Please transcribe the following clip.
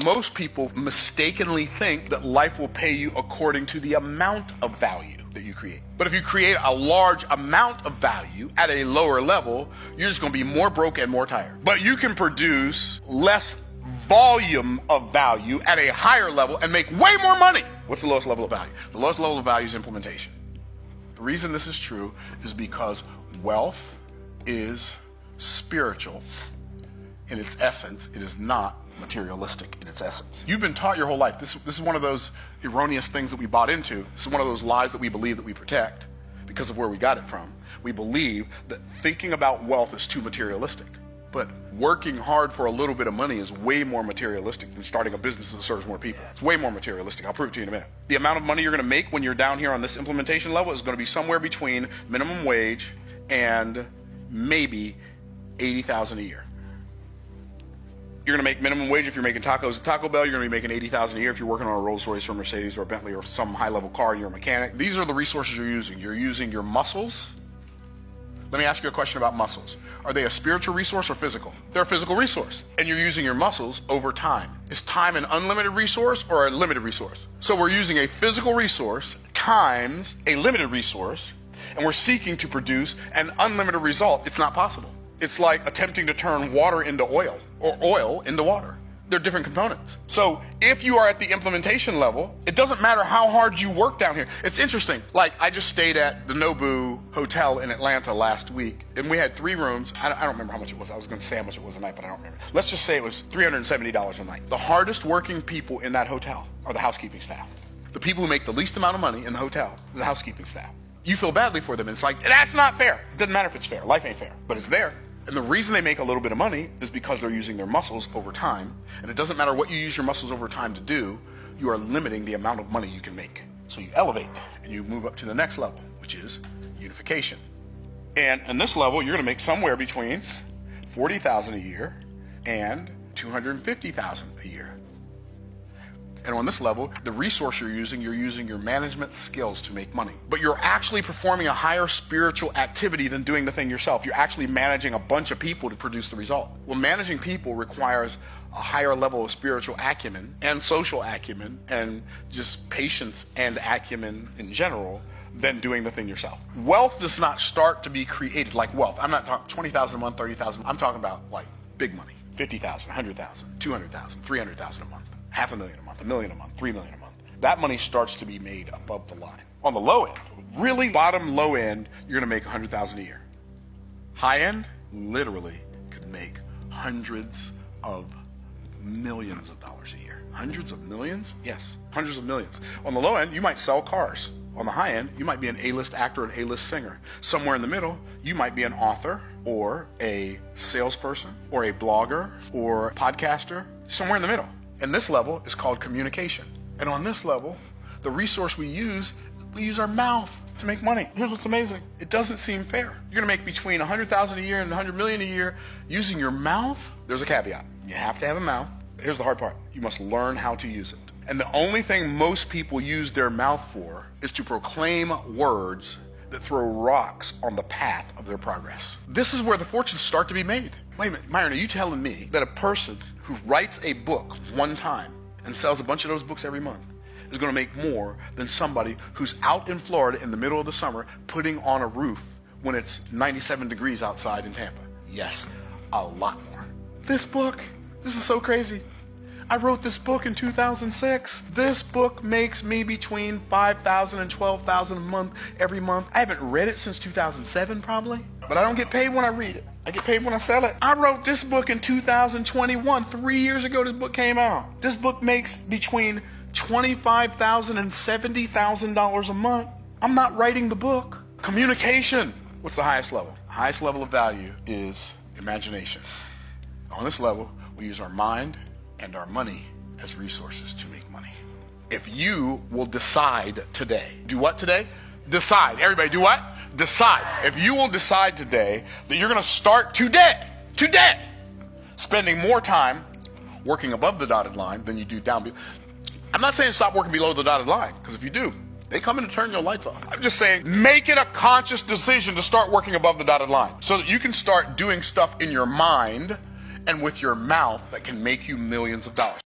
most people mistakenly think that life will pay you according to the amount of value that you create. But if you create a large amount of value at a lower level, you're just going to be more broke and more tired. But you can produce less volume of value at a higher level and make way more money. What's the lowest level of value? The lowest level of value is implementation. The reason this is true is because wealth is spiritual in its essence. It is not materialistic in its essence. You've been taught your whole life. This is one of those erroneous things that we bought into. This is one of those lies that we believe that we protect because of where we got it from. We believe that thinking about wealth is too materialistic. But working hard for a little bit of money is way more materialistic than starting a business that serves more people. It's way more materialistic. I'll prove it to you in a minute. The amount of money you're going to make when you're down here on this implementation level is going to be somewhere between minimum wage and maybe $80,000 a year. You're going to make minimum wage if you're making tacos at Taco Bell. You're going to be making $80,000 a year if you're working on a Rolls Royce or Mercedes or a Bentley or some high-level car and you're a mechanic. These are the resources you're using. You're using your muscles. Let me ask you a question about muscles. Are they a spiritual resource or physical? They're a physical resource. And you're using your muscles over time. Is time an unlimited resource or a limited resource? So we're using a physical resource times a limited resource, and we're seeking to produce an unlimited result. It's not possible. It's like attempting to turn water into oil or oil into water. They're different components. So if you are at the implementation level, it doesn't matter how hard you work down here. It's interesting. Like, I just stayed at the Nobu Hotel in Atlanta last week, and we had 3 rooms. I don't remember how much it was. I was going to say how much it was a night, but I don't remember. Let's just say it was $370 a night. The hardest working people in that hotel are the housekeeping staff. The people who make the least amount of money in the hotel is the housekeeping staff. You feel badly for them, and it's like, that's not fair. It doesn't matter if it's fair. Life ain't fair, but it's there. And the reason they make a little bit of money is because they're using their muscles over time. And it doesn't matter what you use your muscles over time to do, you are limiting the amount of money you can make. So you elevate and you move up to the next level, which is unification. And in this level, you're going to make somewhere between $40,000 a year and $250,000 a year. And on this level, the resource you're using your management skills to make money. But you're actually performing a higher spiritual activity than doing the thing yourself. You're actually managing a bunch of people to produce the result. Well, managing people requires a higher level of spiritual acumen and social acumen and just patience and acumen in general than doing the thing yourself. Wealth does not start to be created like wealth. I'm not talking 20,000 a month, 30,000. I'm talking about like big money, 50,000, 100,000, 200,000, 300,000 a month. $500,000 a month, $1 million a month, $3 million a month. That money starts to be made above the line. On the low end, really bottom low end, you're going to make $100,000 a year. High end, literally could make hundreds of millions of dollars a year. Hundreds of millions? Yes, hundreds of millions. On the low end, you might sell cars. On the high end, you might be an A-list actor, an A-list singer. Somewhere in the middle, you might be an author or a salesperson or a blogger or a podcaster. Somewhere in the middle. And this level is called communication. And on this level, the resource we use our mouth to make money. Here's what's amazing. It doesn't seem fair. You're gonna make between $100,000 a year and $100 million a year using your mouth. There's a caveat. You have to have a mouth. Here's the hard part. You must learn how to use it. And the only thing most people use their mouth for is to proclaim words that throw rocks on the path of their progress. This is where the fortunes start to be made. Wait a minute, Myron, are you telling me that a person who writes a book one time and sells a bunch of those books every month is going to make more than somebody who's out in Florida in the middle of the summer putting on a roof when it's 97 degrees outside in Tampa? Yes, a lot more. This is so crazy. I wrote this book in 2006. This book makes me between $5,000 and $12,000 a month every month. I haven't read it since 2007 probably, but I don't get paid when I read it. I get paid when I sell it. I wrote this book in 2021. 3 years ago this book came out. This book makes between $25,000 and $70,000 a month. I'm not writing the book. Communication. What's the highest level? The highest level of value is imagination. On this level, we use our mind and our money as resources to make money. If you will decide today, do what today? Decide. Everybody do what? Decide. If you will decide today that you're going to start today, spending more time working above the dotted line than you do down below. I'm not saying stop working below the dotted line, because if you do, they come in to turn your lights off. I'm just saying make it a conscious decision to start working above the dotted line so that you can start doing stuff in your mind and with your mouth that can make you millions of dollars.